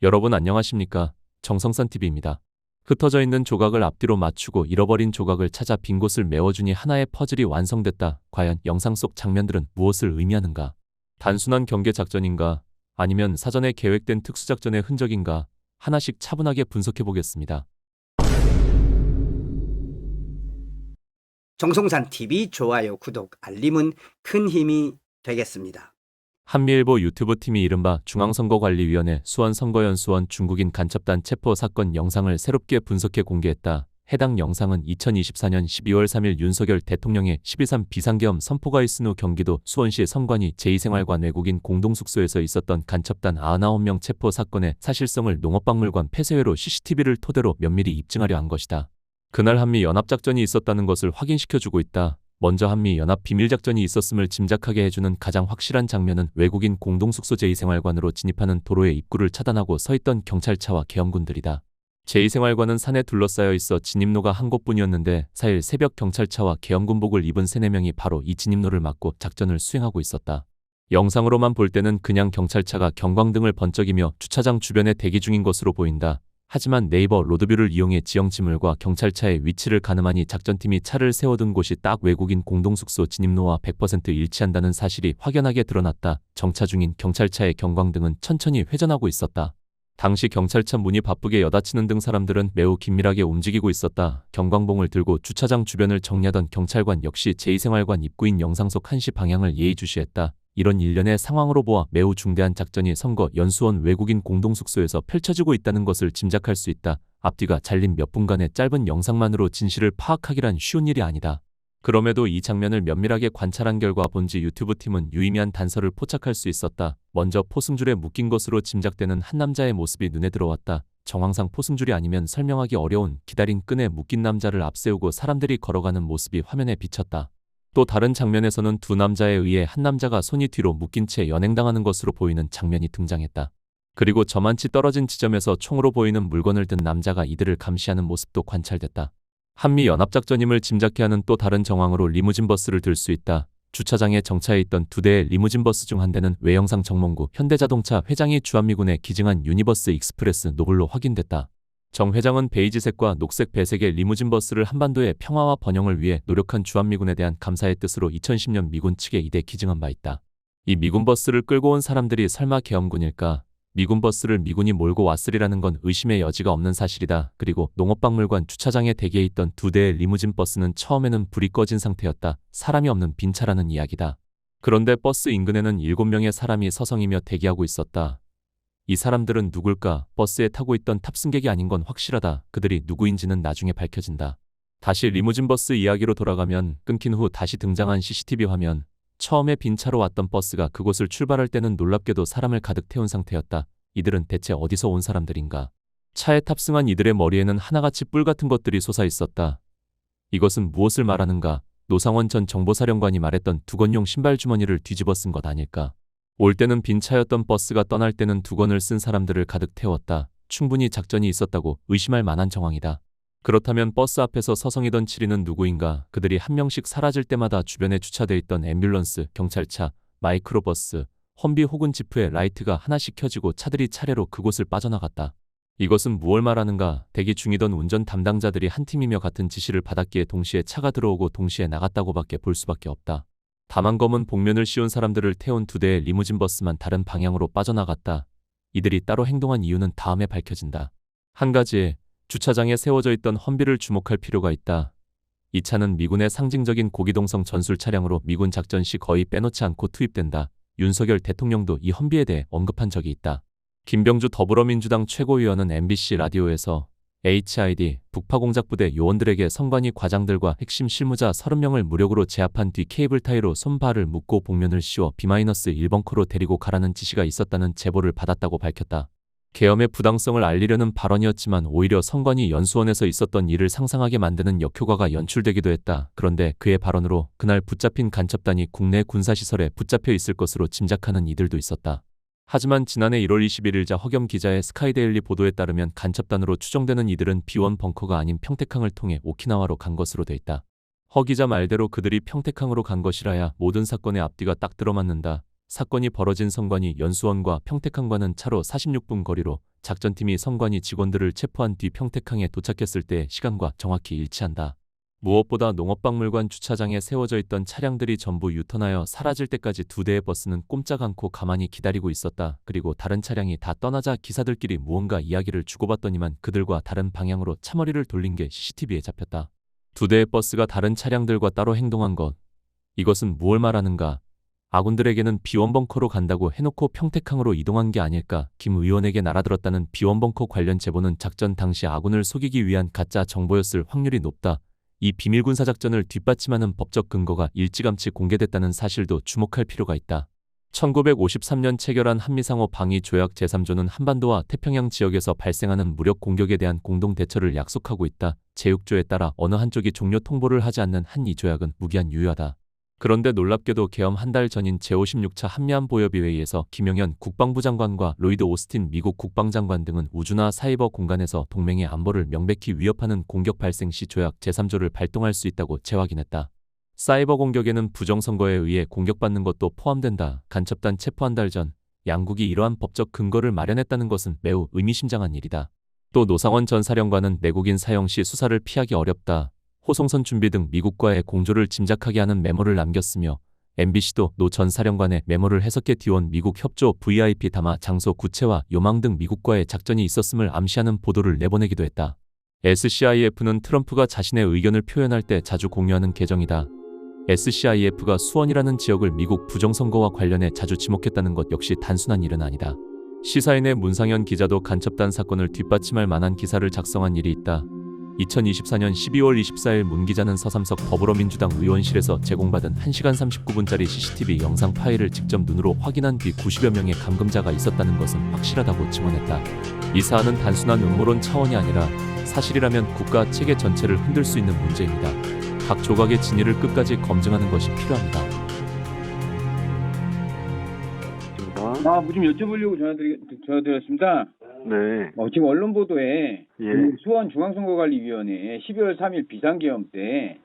여러분 안녕하십니까? 정성산TV입니다. 흩어져 있는 조각을 앞뒤로 맞추고 잃어버린 조각을 찾아 빈 곳을 메워주니 하나의 퍼즐이 완성됐다. 과연 영상 속 장면들은 무엇을 의미하는가? 단순한 경계 작전인가? 아니면 사전에 계획된 특수작전의 흔적인가? 하나씩 차분하게 분석해 보겠습니다. 정성산TV 좋아요, 구독, 알림은 큰 힘이 되겠습니다. 한미일보 유튜브 팀이 이른바 중앙선거관리위원회 수원선거연수원 중국인 간첩단 체포 사건 영상을 새롭게 분석해 공개했다. 해당 영상은 2024년 12월 3일 윤석열 대통령의 12.3 비상계엄 선포가 있은 후 경기도 수원시 선관위 제2생활관 외국인 공동숙소에서 있었던 간첩단 99명 체포 사건의 사실성을 농업박물관 폐쇄회로 CCTV를 토대로 면밀히 입증하려 한 것이다. 그날 한미 연합작전이 있었다는 것을 확인시켜주고 있다. 먼저 한미 연합 비밀작전이 있었음을 짐작하게 해주는 가장 확실한 장면은 외국인 공동숙소 제2생활관으로 진입하는 도로의 입구를 차단하고 서있던 경찰차와 계엄군들이다. 제2생활관은 산에 둘러싸여 있어 진입로가 한 곳뿐이었는데 4일 새벽 경찰차와 계엄군복을 입은 3, 4명이 바로 이 진입로를 막고 작전을 수행하고 있었다. 영상으로만 볼 때는 그냥 경찰차가 경광등을 번쩍이며 주차장 주변에 대기 중인 것으로 보인다. 하지만 네이버 로드뷰를 이용해 지형지물과 경찰차의 위치를 가늠하니 작전팀이 차를 세워둔 곳이 딱 외국인 공동숙소 진입로와 100% 일치한다는 사실이 확연하게 드러났다. 정차 중인 경찰차의 경광등은 천천히 회전하고 있었다. 당시 경찰차 문이 바쁘게 여닫히는 등 사람들은 매우 긴밀하게 움직이고 있었다. 경광봉을 들고 주차장 주변을 정리하던 경찰관 역시 제2생활관 입구인 영상 속 1시 방향을 예의주시했다. 이런 일련의 상황으로 보아 매우 중대한 작전이 선거 연수원 외국인 공동숙소에서 펼쳐지고 있다는 것을 짐작할 수 있다. 앞뒤가 잘린 몇 분간의 짧은 영상만으로 진실을 파악하기란 쉬운 일이 아니다. 그럼에도 이 장면을 면밀하게 관찰한 결과 본지 유튜브 팀은 유의미한 단서를 포착할 수 있었다. 먼저 포승줄에 묶인 것으로 짐작되는 한 남자의 모습이 눈에 들어왔다. 정황상 포승줄이 아니면 설명하기 어려운 기다린 끈에 묶인 남자를 앞세우고 사람들이 걸어가는 모습이 화면에 비쳤다. 또 다른 장면에서는 두 남자에 의해 한 남자가 손이 뒤로 묶인 채 연행당하는 것으로 보이는 장면이 등장했다. 그리고 저만치 떨어진 지점에서 총으로 보이는 물건을 든 남자가 이들을 감시하는 모습도 관찰됐다. 한미 연합작전임을 짐작케 하는 또 다른 정황으로 리무진 버스를 들 수 있다. 주차장에 정차해 있던 두 대의 리무진 버스 중 한 대는 외영상 정몽구 현대자동차 회장이 주한미군에 기증한 유니버스 익스프레스 노블로 확인됐다. 정 회장은 베이지색과 녹색 배색의 리무진 버스를 한반도의 평화와 번영을 위해 노력한 주한미군에 대한 감사의 뜻으로 2010년 미군 측에 이대 기증한 바 있다. 이 미군 버스를 끌고 온 사람들이 설마 계엄군일까? 미군 버스를 미군이 몰고 왔으리라는 건 의심의 여지가 없는 사실이다. 그리고 농업박물관 주차장에 대기해 있던 두 대의 리무진 버스는 처음에는 불이 꺼진 상태였다. 사람이 없는 빈 차라는 이야기다. 그런데 버스 인근에는 7명의 사람이 서성이며 대기하고 있었다. 이 사람들은 누굴까? 버스에 타고 있던 탑승객이 아닌 건 확실하다. 그들이 누구인지는 나중에 밝혀진다. 다시 리무진 버스 이야기로 돌아가면 끊긴 후 다시 등장한 CCTV 화면. 처음에 빈 차로 왔던 버스가 그곳을 출발할 때는 놀랍게도 사람을 가득 태운 상태였다. 이들은 대체 어디서 온 사람들인가? 차에 탑승한 이들의 머리에는 하나같이 뿔 같은 것들이 솟아 있었다. 이것은 무엇을 말하는가? 노상원 전 정보사령관이 말했던 두건용 신발 주머니를 뒤집어 쓴 것 아닐까? 올 때는 빈 차였던 버스가 떠날 때는 두건을 쓴 사람들을 가득 태웠다. 충분히 작전이 있었다고 의심할 만한 정황이다. 그렇다면 버스 앞에서 서성이던 7인은 누구인가? 그들이 한 명씩 사라질 때마다 주변에 주차돼 있던 앰뷸런스, 경찰차, 마이크로버스, 험비 혹은 지프의 라이트가 하나씩 켜지고 차들이 차례로 그곳을 빠져나갔다. 이것은 무엇을 말하는가? 대기 중이던 운전 담당자들이 한 팀이며 같은 지시를 받았기에 동시에 차가 들어오고 동시에 나갔다고밖에 볼 수밖에 없다. 다만 검은 복면을 씌운 사람들을 태운 두 대의 리무진 버스만 다른 방향으로 빠져나갔다. 이들이 따로 행동한 이유는 다음에 밝혀진다. 한 가지, 주차장에 세워져 있던 험비를 주목할 필요가 있다. 이 차는 미군의 상징적인 고기동성 전술 차량으로 미군 작전 시 거의 빼놓지 않고 투입된다. 윤석열 대통령도 이 험비에 대해 언급한 적이 있다. 김병주 더불어민주당 최고위원은 MBC 라디오에서 HID 북파공작부대 요원들에게 선관위 과장들과 핵심 실무자 30명을 무력으로 제압한 뒤 케이블 타이로 손발을 묶고 복면을 씌워 B-1벙커로 데리고 가라는 지시가 있었다는 제보를 받았다고 밝혔다. 계엄의 부당성을 알리려는 발언이었지만 오히려 선관위 연수원에서 있었던 일을 상상하게 만드는 역효과가 연출되기도 했다. 그런데 그의 발언으로 그날 붙잡힌 간첩단이 국내 군사시설에 붙잡혀 있을 것으로 짐작하는 이들도 있었다. 하지만 지난해 1월 21일자 허겸 기자의 스카이데일리 보도에 따르면 간첩단으로 추정되는 이들은 B1 벙커가 아닌 평택항을 통해 오키나와로 간 것으로 돼 있다. 허 기자 말대로 그들이 평택항으로 간 것이라야 모든 사건의 앞뒤가 딱 들어맞는다. 사건이 벌어진 선관위 연수원과 평택항과는 차로 46분 거리로 작전팀이 선관위 직원들을 체포한 뒤 평택항에 도착했을 때의 시간과 정확히 일치한다. 무엇보다 농업박물관 주차장에 세워져 있던 차량들이 전부 유턴하여 사라질 때까지 2대의 버스는 꼼짝 않고 가만히 기다리고 있었다. 그리고 다른 차량이 다 떠나자 기사들끼리 무언가 이야기를 주고받더니만 그들과 다른 방향으로 차머리를 돌린 게 CCTV에 잡혔다. 2대의 버스가 다른 차량들과 따로 행동한 것. 이것은 무엇을 말하는가? 아군들에게는 비원벙커로 간다고 해놓고 평택항으로 이동한 게 아닐까? 김 의원에게 날아들었다는 비원벙커 관련 제보는 작전 당시 아군을 속이기 위한 가짜 정보였을 확률이 높다. 이 비밀군사작전을 뒷받침하는 법적 근거가 일찌감치 공개됐다는 사실도 주목할 필요가 있다. 1953년 체결한 한미상호 방위 조약 제3조는 한반도와 태평양 지역에서 발생하는 무력 공격에 대한 공동 대처를 약속하고 있다. 제6조에 따라 어느 한쪽이 종료 통보를 하지 않는 한 이 조약은 무기한 유효하다. 그런데 놀랍게도 개엄 한 달 전인 제56차 한미안보협의 회의에서 김영현 국방부 장관과 로이드 오스틴 미국 국방장관 등은 우주나 사이버 공간에서 동맹의 안보를 명백히 위협하는 공격 발생 시 조약 제3조를 발동할 수 있다고 재확인했다. 사이버 공격에는 부정선거에 의해 공격받는 것도 포함된다. 간첩단 체포 한 달 전 양국이 이러한 법적 근거를 마련했다는 것은 매우 의미심장한 일이다. 또 노상원 전 사령관은 내국인 사형 시 수사를 피하기 어렵다. 호송선 준비 등 미국과의 공조를 짐작하게 하는 메모를 남겼으며 MBC도 노 전 사령관의 메모를 해석해 띄운 미국 협조 VIP 담아 장소 구체와 요망 등 미국과의 작전이 있었음을 암시하는 보도를 내보내기도 했다. SCIF는 트럼프가 자신의 의견을 표현할 때 자주 공유하는 계정이다. SCIF가 수원이라는 지역을 미국 부정선거와 관련해 자주 지목했다는 것 역시 단순한 일은 아니다. 시사인의 문상현 기자도 간첩단 사건을 뒷받침할 만한 기사를 작성한 일이 있다. 2024년 12월 24일 문 기자는 서삼석 더불어민주당 의원실에서 제공받은 1시간 39분짜리 CCTV 영상 파일을 직접 눈으로 확인한 뒤 90여 명의 감금자가 있었다는 것은 확실하다고 증언했다. 이 사안은 단순한 음모론 차원이 아니라 사실이라면 국가 체계 전체를 흔들 수 있는 문제입니다. 각 조각의 진위를 끝까지 검증하는 것이 필요합니다. 좀 여쭤보려고 전화드렸습니다. 네. 지금 언론 보도에 예. 그 수원중앙선거관리위원회 12월 3일 비상계엄 때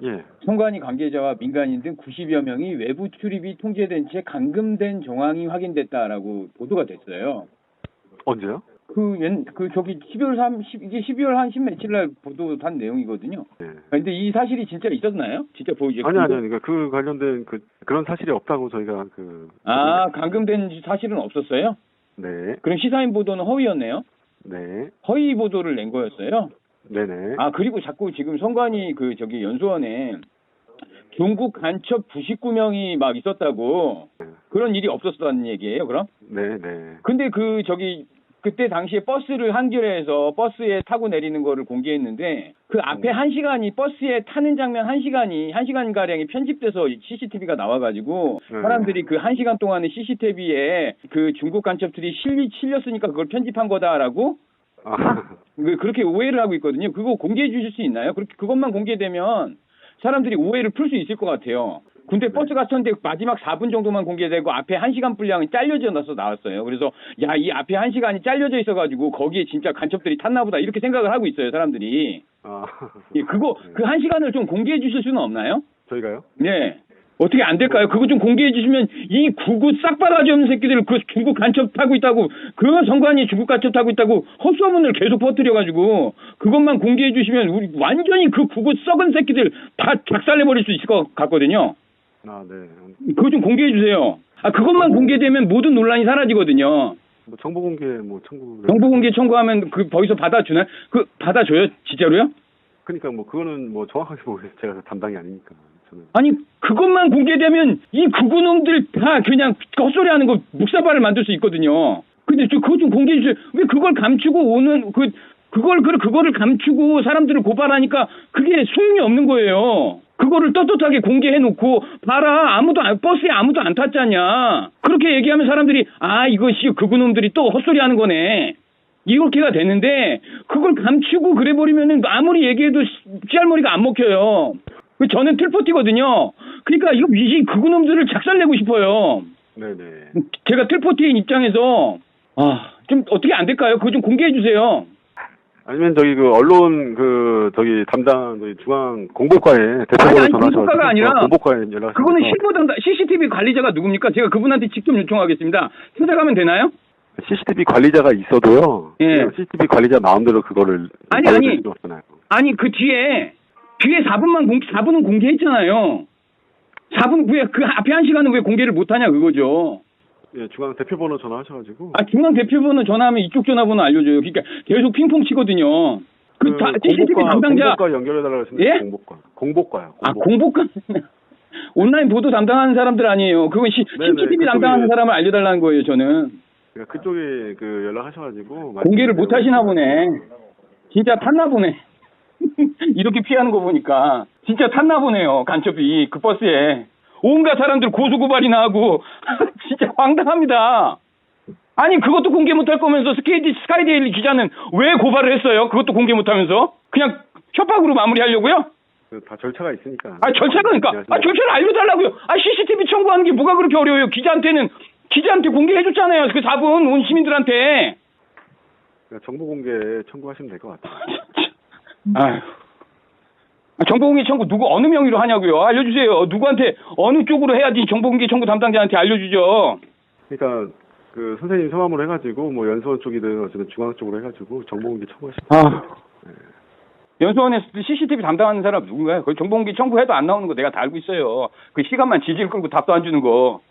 예. 선관위 관계자와 민간인 등 90여 명이 외부 출입이 통제된 채 감금된 정황이 확인됐다라고 보도가 됐어요. 언제요? 이게 12월 한 10며칠 날 보도한 내용이거든요. 예. 근데 이 사실이 진짜 있었나요? 진짜 아니요. 그러니까 그 관련된 그런 사실이 없다고 저희가 감금된 사실은 없었어요? 네. 그럼 시사인 보도는 허위였네요? 네. 허위 보도를 낸 거였어요? 네네. 그리고 자꾸 지금 선관위 연수원에 중국 간첩 99명이 막 있었다고 그런 일이 없었다는 얘기예요, 그럼? 네네. 근데 그때 당시에 버스를 한겨레에서 버스에 타고 내리는 거를 공개했는데 그 앞에 1시간이 버스에 타는 장면 1시간가량이 편집돼서 CCTV가 나와가지고 사람들이 그 1시간 동안의 CCTV에 그 중국 간첩들이 실렸으니까 그걸 편집한 거다라고 그렇게 오해를 하고 있거든요. 그거 공개해 주실 수 있나요? 그것만 공개되면 사람들이 오해를 풀 수 있을 것 같아요. 근데 버스 갔었는데 마지막 4분 정도만 공개되고 앞에 1시간 분량이 잘려져 나왔어요. 그래서 이 앞에 1시간이 잘려져 있어가지고 거기에 진짜 간첩들이 탔나 보다 이렇게 생각을 하고 있어요, 사람들이. 예, 그 1시간을 좀 공개해 주실 수는 없나요? 저희가요? 네. 어떻게 안 될까요? 그거 좀 공개해 주시면 이 구구 싹바가지 없는 새끼들 그 중국 간첩 타고 있다고 그 선관위 중국 간첩 타고 있다고 헛소문을 계속 퍼뜨려가지고 그것만 공개해 주시면 우리 완전히 그 구구 썩은 새끼들 다 작살내버릴 수 있을 것 같거든요. 네. 그거 좀 공개해 주세요. 그것만 공개되면 모든 논란이 사라지거든요. 정보 공개 청구. 정보 공개 청구하면 거기서 받아주나요? 받아줘요? 진짜로요? 그러니까 그거는 정확하게 제가 담당이 아니니까. 아니 그것만 공개되면 이 구구놈들 다 그냥 헛소리하는 거 묵사발을 만들 수 있거든요. 근데 그거 좀 공개해 주세요. 왜 그걸 감추고 오는 그거를 감추고 사람들을 고발하니까 그게 소용이 없는 거예요. 그거를 떳떳하게 공개해놓고 봐라 버스에 아무도 안 탔잖냐. 그렇게 얘기하면 사람들이 이것이 그놈들이 또 헛소리하는 거네. 이렇게가 되는데 그걸 감추고 그래버리면은 아무리 얘기해도 씨알머리가 안 먹혀요. 저는 틀포티거든요. 그러니까 이 그놈들을 작살내고 싶어요. 네네. 제가 틀포티인 입장에서 좀 어떻게 안 될까요? 그거 좀 공개해 주세요. 아니면 언론 담당 중앙 공보과에 대표로 전화하셔서 공보과가 아니라 공보과에 연락하시면 그거는 CCTV 관리자가 누굽니까? 제가 그분한테 직접 요청하겠습니다. 찾아가면 되나요? CCTV 관리자가 있어도요. 예. 그냥 CCTV 관리자 마음대로 그거를 아니, 보여줄 수 없잖아요. 아니 그 뒤에 4분은 공개했잖아요. 4분 후에 그 앞에 1시간은 왜 공개를 못하냐 그거죠. 예, 중앙 대표번호 전화하셔가지고. 중앙 대표번호 전화하면 이쪽 전화번호 알려줘요. 그러니까 계속 핑퐁 치거든요. CCTV 담당자. 공복과 연결해달라고 했는데. 예? 공복과요. 공복관. 온라인 보도 담당하는 사람들 아니에요. 그건 CCTV 담당하는 사람을 알려달라는 거예요, 저는. 그러니까 그쪽에 연락하셔가지고. 공개를 못 하시나 보네. 진짜 탔나 보네. 이렇게 피하는 거 보니까. 진짜 탔나 보네요, 간첩이. 그 버스에. 온갖 사람들 고소고발이나 하고. 진짜 황당합니다. 아니, 그것도 공개 못 할 거면서 스카이데일리 기자는 왜 고발을 했어요? 그것도 공개 못 하면서? 그냥 협박으로 마무리하려고요? 다 절차가 있으니까. 절차가 그러니까. 절차를 알려달라고요. CCTV 청구하는 게 뭐가 그렇게 어려워요? 기자한테 공개해줬잖아요. 그 4분 온 시민들한테. 그러니까 정보 공개 청구하시면 될 것 같아요. 아휴. 정보공개 청구 어느 명의로 하냐고요? 알려주세요. 누구한테 어느 쪽으로 해야지 정보공개 청구 담당자한테 알려주죠. 그러니까 그 선생님 성함으로 해가지고 뭐 연수원 쪽이든 어쨌든 중앙 쪽으로 해가지고 정보공개 청구하시면. 연수원에 CCTV 담당하는 사람 누군가요? 그 정보공개 청구해도 안 나오는 거 내가 다 알고 있어요. 그 시간만 질질 끌고 답도 안 주는 거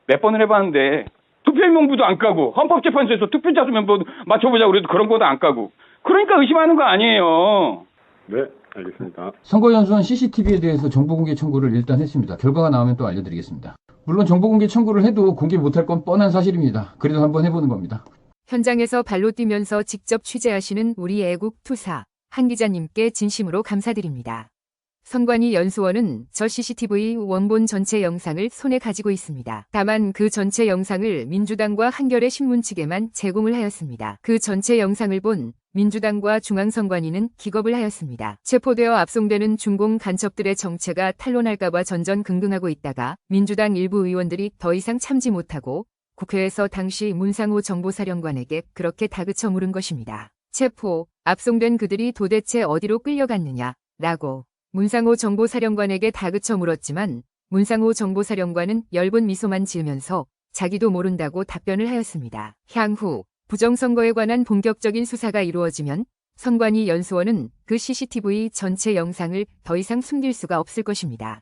몇 번을 해봤는데 투표명부도 안 까고 헌법재판소에서 투표자 수면 맞춰보자고 그래도 그런 것도 안 까고 그러니까 의심하는 거 아니에요. 네, 알겠습니다. 선거연수원 CCTV에 대해서 정보공개 청구를 일단 했습니다. 결과가 나오면 또 알려드리겠습니다. 물론 정보공개 청구를 해도 공개 못할 건 뻔한 사실입니다. 그래도 한번 해보는 겁니다. 현장에서 발로 뛰면서 직접 취재하시는 우리 애국 투사 한 기자님께 진심으로 감사드립니다. 선관위 연수원은 저 CCTV 원본 전체 영상을 손에 가지고 있습니다. 다만 그 전체 영상을 민주당과 한겨레 신문 측에만 제공을 하였습니다. 그 전체 영상을 본 민주당과 중앙선관위는 기겁을 하였습니다. 체포되어 압송되는 중공 간첩들의 정체가 탄로날까봐 전전긍긍하고 있다가 민주당 일부 의원들이 더 이상 참지 못하고 국회에서 당시 문상호 정보사령관에게 그렇게 다그쳐 물은 것입니다. 체포, 압송된 그들이 도대체 어디로 끌려갔느냐 라고 문상호 정보사령관에게 다그쳐 물었지만 문상호 정보사령관은 엷은 미소만 지으면서 자기도 모른다고 답변을 하였습니다. 향후 부정선거에 관한 본격적인 수사가 이루어지면 선관위 연수원은 그 CCTV 전체 영상을 더 이상 숨길 수가 없을 것입니다.